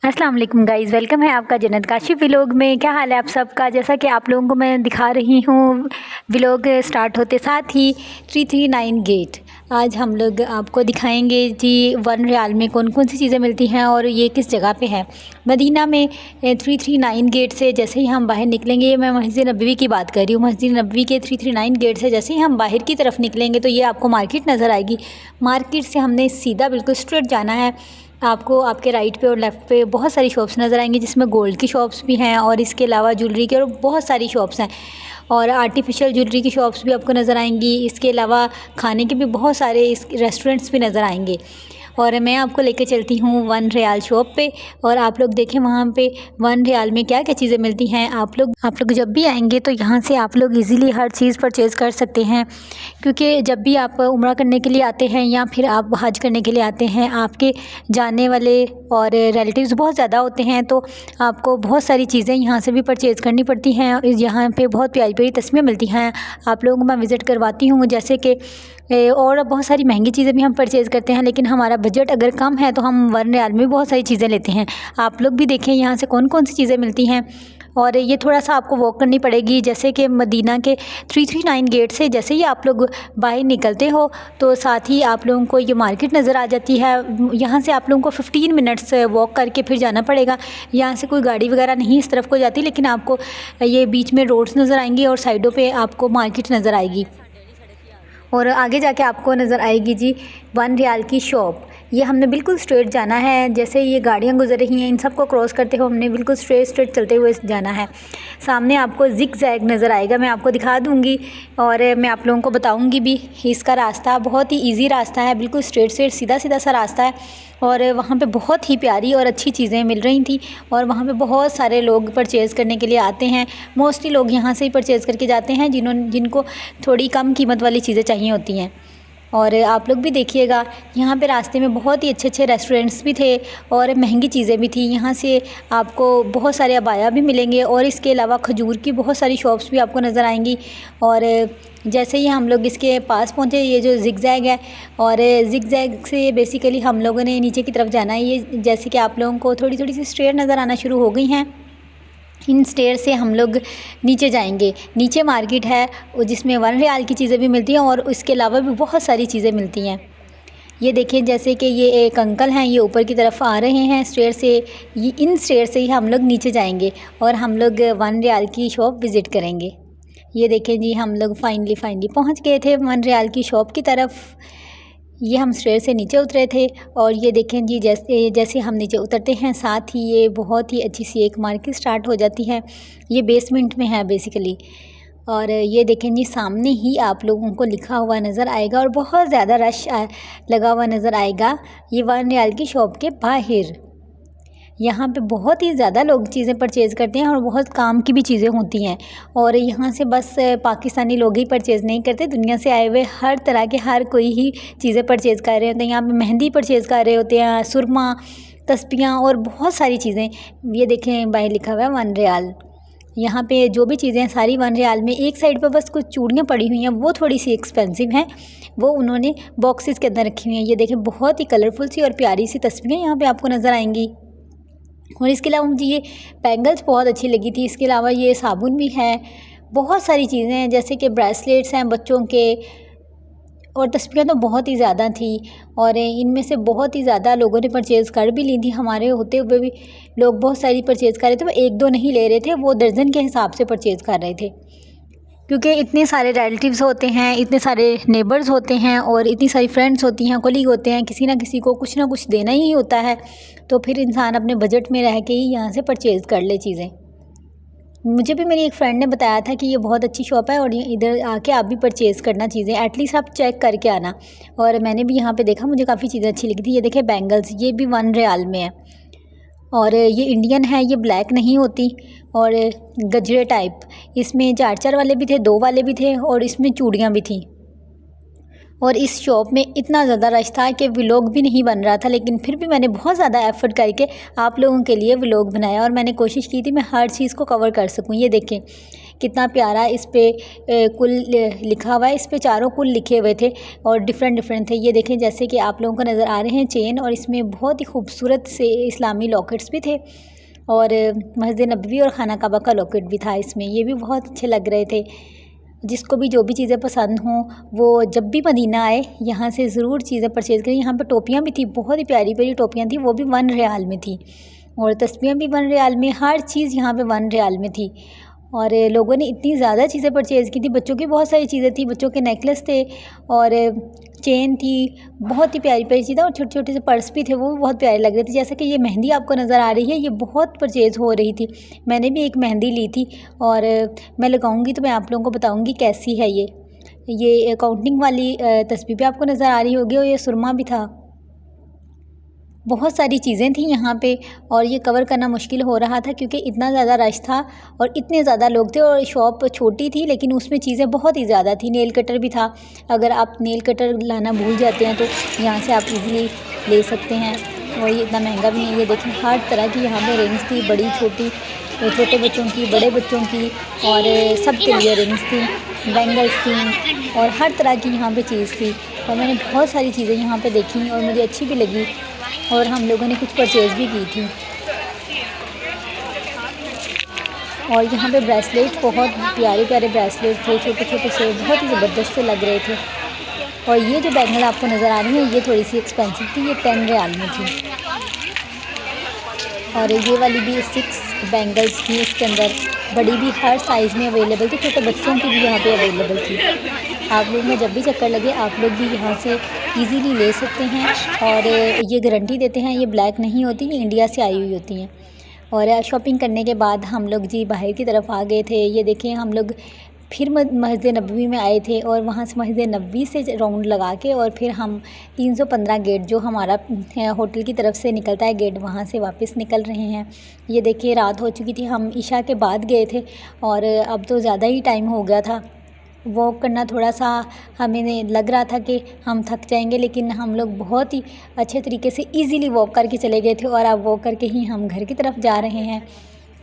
अस्सलाम वालेकुम guys, welcome है आपका जन्नत काशी व्लॉग में। क्या हाल है आप सबका। जैसा कि आप लोगों को मैं दिखा रही हूँ व्लॉग स्टार्ट होते साथ ही 339 गेट। आज हम लोग आपको दिखाएंगे जी 1 रियाल में कौन कौन सी चीज़ें मिलती हैं और ये किस जगह पे है। मदीना में 339 गेट से जैसे ही हम बाहर निकलेंगे, मैं मस्जिद नबवी की बात कर रही हूँ, मस्जिद नबवी के 339 गेट से जैसे ही हम बाहर की तरफ निकलेंगे तो ये आपको मार्केट नज़र आएगी। मार्केट से हमने सीधा बिल्कुल स्ट्रेट जाना है। आपको आपके राइट पे और लेफ़्ट पे बहुत सारी शॉप्स नज़र आएंगी, जिसमें गोल्ड की शॉप्स भी हैं और इसके अलावा ज्वेलरी की और बहुत सारी शॉप्स हैं और आर्टिफिशियल ज्वेलरी की शॉप्स भी आपको नज़र आएंगी। इसके अलावा खाने के भी बहुत सारे इस रेस्टोरेंट्स भी नज़र आएंगे और मैं आपको लेके चलती हूँ 1 रियाल शॉप पे और आप लोग देखें वहाँ पे 1 रियाल में क्या क्या चीज़ें मिलती हैं। आप लोग जब भी आएंगे तो यहाँ से आप लोग इजीली हर चीज़ परचेज़ कर सकते हैं, क्योंकि जब भी आप उम्रा करने के लिए आते हैं या फिर आप हज करने के लिए आते हैं, आपके जानने वाले और रिलेटिव्स बहुत ज़्यादा होते हैं, तो आपको बहुत सारी चीज़ें यहाँ से भी परचेज़ करनी पड़ती हैं। यहाँ पे बहुत प्यारी प्यारी तस्वीरें मिलती हैं, आप लोगों को मैं विज़िट करवाती हूँ। जैसे कि और बहुत सारी महंगी चीज़ें भी हम परचेज़ करते हैं, लेकिन हमारा बजट अगर कम है तो हम 1 रियाल में बहुत सारी चीज़ें लेते हैं। आप लोग भी देखें यहाँ से कौन कौन सी चीज़ें मिलती हैं। और ये थोड़ा सा आपको वॉक करनी पड़ेगी, जैसे कि मदीना के 339 गेट से जैसे ही आप लोग बाहर निकलते हो तो साथ ही आप लोगों को ये मार्केट नज़र आ जाती है। यहाँ से आप लोगों को 15 मिनट्स वॉक करके फिर जाना पड़ेगा। यहाँ से कोई गाड़ी वगैरह नहीं इस तरफ को जाती, लेकिन आपको ये बीच में रोड्स नज़र आएंगी और साइडों पे आपको मार्केट नज़र आएगी और आगे जाके आपको नज़र आएगी जी 1 रियाल की शॉप। ये हमने बिल्कुल स्ट्रेट जाना है, जैसे ये गाड़ियाँ गुजर रही हैं इन सबको क्रॉस करते हुए हमने बिल्कुल स्ट्रेट चलते हुए जाना है। सामने आपको ज़िग ज़ैग नज़र आएगा, मैं आपको दिखा दूँगी और मैं आप लोगों को बताऊँगी भी। इसका रास्ता बहुत ही ईजी रास्ता है, बिल्कुल स्ट्रेट सीधा सीधा सा रास्ता है और वहाँ पे बहुत ही प्यारी और अच्छी चीज़ें मिल रही थी और वहाँ पे बहुत सारे लोग परचेज़ करने के लिए आते हैं। मोस्टली लोग यहाँ से ही परचेज़ करके जाते हैं जिनको थोड़ी कम कीमत वाली चीज़ें चाहिए होती हैं। और आप लोग भी देखिएगा, यहाँ पे रास्ते में बहुत ही अच्छे अच्छे रेस्टोरेंट्स भी थे और महंगी चीज़ें भी थी। यहाँ से आपको बहुत सारे अबाया भी मिलेंगे और इसके अलावा खजूर की बहुत सारी शॉप्स भी आपको नज़र आएंगी। और जैसे ही हम लोग इसके पास पहुँचे, ये जो ज़िगज़ैग है और ज़िगज़ैग से बेसिकली हम लोगों ने नीचे की तरफ जाना है। ये जैसे कि आप लोगों को थोड़ी थोड़ी सी स्टेयर नज़र आना शुरू हो गई हैं, इन स्टेयर से हम लोग नीचे जाएंगे। नीचे मार्केट है जिसमें 1 रियाल की चीज़ें भी मिलती हैं और इसके अलावा भी बहुत सारी चीज़ें मिलती हैं। ये देखें, जैसे कि ये एक अंकल हैं, ये ऊपर की तरफ आ रहे हैं स्टेयर से। ये इन स्टेयर से ही हम लोग नीचे जाएंगे और हम लोग 1 रियाल की शॉप विज़िट करेंगे। ये देखें जी, हम लोग फाइनली पहुंच गए थे 1 रियाल की शॉप की तरफ। ये हम स्टेयर से नीचे उतरे थे और ये देखें जी, जैसे जैसे हम नीचे उतरते हैं साथ ही ये बहुत ही अच्छी सी एक मार्केट स्टार्ट हो जाती है। ये बेसमेंट में है बेसिकली। और ये देखें जी, सामने ही आप लोगों को लिखा हुआ नज़र आएगा और बहुत ज़्यादा रश लगा हुआ नज़र आएगा ये 1 रियाल की शॉप के बाहर। यहाँ पे बहुत ही ज़्यादा लोग चीज़ें परचेज़ करते हैं और बहुत काम की भी चीज़ें होती हैं और यहाँ से बस पाकिस्तानी लोग ही परचेज़ नहीं करते, दुनिया से आए हुए हर तरह के हर कोई ही चीज़ें परचेज़ कर रहे होते हैं। यहाँ पे मेहंदी परचेज़ कर रहे होते हैं, सुरमा, तस्बियाँ और बहुत सारी चीज़ें। ये देखें, बाहर लिखा हुआ है 1 रियाल। यहाँ पे जो भी चीज़ें सारी 1 रियाल में। एक साइड पे बस कुछ चूड़ियाँ पड़ी हुई हैं, वो थोड़ी सी एक्सपेंसिव हैं, वो उन्होंने बॉक्सेस के अंदर रखी हुई हैं। ये देखें, बहुत ही कलरफुल सी और प्यारी सी तस्वीरें यहाँ पे आपको नज़र आएंगी। और इसके अलावा मुझे ये बैंगल्स बहुत अच्छी लगी थी। इसके अलावा ये साबुन भी है, बहुत सारी चीज़ें हैं जैसे कि ब्रेसलेट्स हैं बच्चों के और तस्वीरें तो बहुत ही ज़्यादा थी और इनमें से बहुत ही ज़्यादा लोगों ने परचेज़ कर भी ली थी। हमारे होते हुए भी लोग बहुत सारी परचेज़ कर रहे थे, वो एक दो नहीं ले रहे थे, वो दर्जन के हिसाब से परचेज़ कर रहे थे, क्योंकि इतने सारे रिलेटिव्स होते हैं, इतने सारे नेबर्स होते हैं और इतनी सारी फ्रेंड्स होती हैं, कोलीग होते हैं, किसी ना किसी को कुछ ना कुछ देना ही होता है, तो फिर इंसान अपने बजट में रह के ही यहाँ से परचेज़ कर ले चीज़ें। मुझे भी मेरी एक फ्रेंड ने बताया था कि ये बहुत अच्छी शॉप है और ये इधर आके आप भी परचेज़ करना चीज़ें, एटलीस्ट आप चेक करके आना। और मैंने भी यहाँ पे देखा, मुझे काफ़ी चीज़ें अच्छी लगी थी। ये देखें बैंगल्स, ये भी 1 रियाल में है और ये इंडियन है, ये ब्लैक नहीं होती और गजरे टाइप। इसमें 4 4 वाले भी थे, 2 वाले भी थे और इसमें चूड़ियाँ भी थी। और इस शॉप में इतना ज़्यादा रश था कि व्लॉग भी नहीं बन रहा था, लेकिन फिर भी मैंने बहुत ज़्यादा एफ़र्ट करके आप लोगों के लिए व्लॉग बनाया और मैंने कोशिश की थी मैं हर चीज़ को कवर कर सकूं। ये देखें कितना प्यारा इस पे कुल लिखा हुआ है, इस पे चारों कुल लिखे हुए थे और डिफरेंट थे। ये देखें जैसे कि आप लोगों को नज़र आ रहे हैं चेन, और इसमें बहुत ही खूबसूरत से इस्लामी लॉकेट्स भी थे और मस्जिद नबवी और खाना काबा का लॉकेट भी था इसमें, ये भी बहुत अच्छे लग रहे थे। जिसको भी जो भी चीज़ें पसंद हों वो जब भी मदीना आए यहाँ से ज़रूर चीज़ें परचेज़ करें। यहाँ पे टोपियाँ भी थी, बहुत ही प्यारी प्यारी टोपियाँ थी, वो भी 1 रियाल में थी और तस्बीहें भी 1 रियाल में, हर चीज़ यहाँ पे 1 रियाल में थी। और लोगों ने इतनी ज़्यादा चीज़ें परचेज़ की थी, बच्चों की बहुत सारी चीज़ें थी, बच्चों के नेकलेस थे और चेन थी, बहुत ही प्यारी प्यारी चीज़ें और छोटे छोटे से पर्स भी थे, वो भी बहुत प्यारे लग रहे थे। जैसे कि ये मेहंदी आपको नज़र आ रही है, ये बहुत परचेज़ हो रही थी, मैंने भी एक मेहंदी ली थी और मैं लगाऊंगी तो मैं आप लोगों को बताऊंगी कैसी है। ये काउंटिंग वाली तस्बीह भी आपको नज़र आ रही होगी और ये सुरमा भी था। बहुत सारी चीज़ें थी यहाँ पे और ये कवर करना मुश्किल हो रहा था क्योंकि इतना ज़्यादा रश था और इतने ज़्यादा लोग थे और शॉप छोटी थी लेकिन उसमें चीज़ें बहुत ही ज़्यादा थी। नेल कटर भी था, अगर आप नेल कटर लाना भूल जाते हैं तो यहाँ से आप इजीली ले सकते हैं और ये इतना महंगा भी नहीं है। ये देखें हर तरह की यहाँ पे रिंग्स थी, बड़ी छोटी, छोटे बच्चों की, बड़े बच्चों की और सब के लिए रिंग्स थी, बैंगल्स थी और हर तरह की यहाँ पे चीज़ थी। और मैंने बहुत सारी चीज़ें यहाँ पे देखी और मुझे अच्छी भी लगी और हम लोगों ने कुछ परचेज़ भी की थी। और यहाँ पे ब्रेसलेट, बहुत प्यारे प्यारे ब्रेसलेट थे, छोटे छोटे से, बहुत ही ज़बरदस्त से लग रहे थे। और ये जो बैंगल आपको नज़र आ रही है ये थोड़ी सी एक्सपेंसिव थी, ये 10 रियाल में थी। और ये वाली भी 6 बैंगल्स थी, इसके अंदर बड़ी भी हर साइज़ में अवेलेबल थी, छोटे बच्चों की भी यहाँ पे अवेलेबल थी। आप लोग में जब भी चक्कर लगे आप लोग भी यहाँ से इजीली ले सकते हैं और ये गारंटी देते हैं ये ब्लैक नहीं होती, ये इंडिया से आई हुई होती हैं। और शॉपिंग करने के बाद हम लोग जी बाहर की तरफ आ गए थे। ये देखें हम लोग फिर मस्जिद नबवी में आए थे और वहाँ से मस्जिद नबवी से राउंड लगा के और फिर हम 315 गेट जो हमारा होटल की तरफ से निकलता है गेट, वहाँ से वापस निकल रहे हैं। ये देखिए रात हो चुकी थी, हम इशा के बाद गए थे और अब तो ज़्यादा ही टाइम हो गया था। वॉक करना थोड़ा सा हमें लग रहा था कि हम थक जाएंगे, लेकिन हम लोग बहुत ही अच्छे तरीके से इजीली वॉक करके चले गए थे और अब वॉक करके ही हम घर की तरफ जा रहे हैं।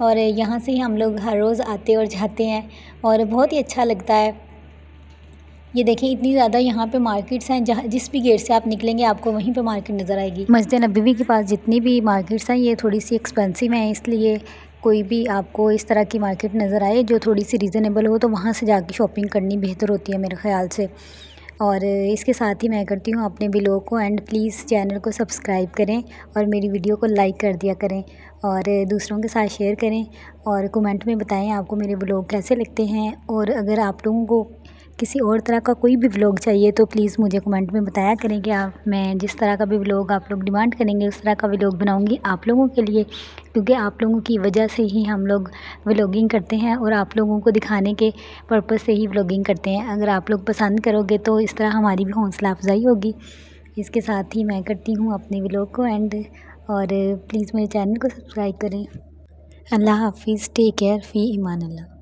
और यहाँ से ही हम लोग हर रोज़ आते और जाते हैं और बहुत ही अच्छा लगता है। ये देखें इतनी ज़्यादा यहाँ पे मार्केट्स हैं, जहाँ जिस भी गेट से आप निकलेंगे आपको वहीं पे मार्केट नज़र आएगी। मस्जिद नबवी के पास जितनी भी मार्केट्स हैं ये थोड़ी सी एक्सपेंसिव हैं, इसलिए कोई भी आपको इस तरह की मार्केट नज़र आए जो थोड़ी सी रीज़नेबल हो तो वहाँ से जाके शॉपिंग करनी बेहतर होती है मेरे ख़्याल से। और इसके साथ ही मैं करती हूँ अपने व्लॉग को एंड, प्लीज़ चैनल को सब्सक्राइब करें और मेरी वीडियो को लाइक कर दिया करें और दूसरों के साथ शेयर करें और कमेंट में बताएं आपको मेरे व्लॉग कैसे लगते हैं। और अगर आप लोगों को किसी और तरह का कोई भी व्लॉग चाहिए तो प्लीज़ मुझे कमेंट में बताया करें कि मैं जिस तरह का भी व्लॉग आप लोग डिमांड करेंगे उस तरह का व्लॉग बनाऊंगी आप लोगों के लिए, क्योंकि आप लोगों की वजह से ही हम लोग व्लॉगिंग करते हैं और आप लोगों को दिखाने के पर्पज़ से ही व्लॉगिंग करते हैं। अगर आप लोग पसंद करोगे तो इस तरह हमारी भी हौसला अफजाई होगी। इसके साथ ही मैं करती हूँ अपने व्लॉग को एंड, और प्लीज़ मेरे चैनल को सब्सक्राइब करें। अल्लाह हाफिज़, टेक केयर, फ़ी ईमान अल्लाह।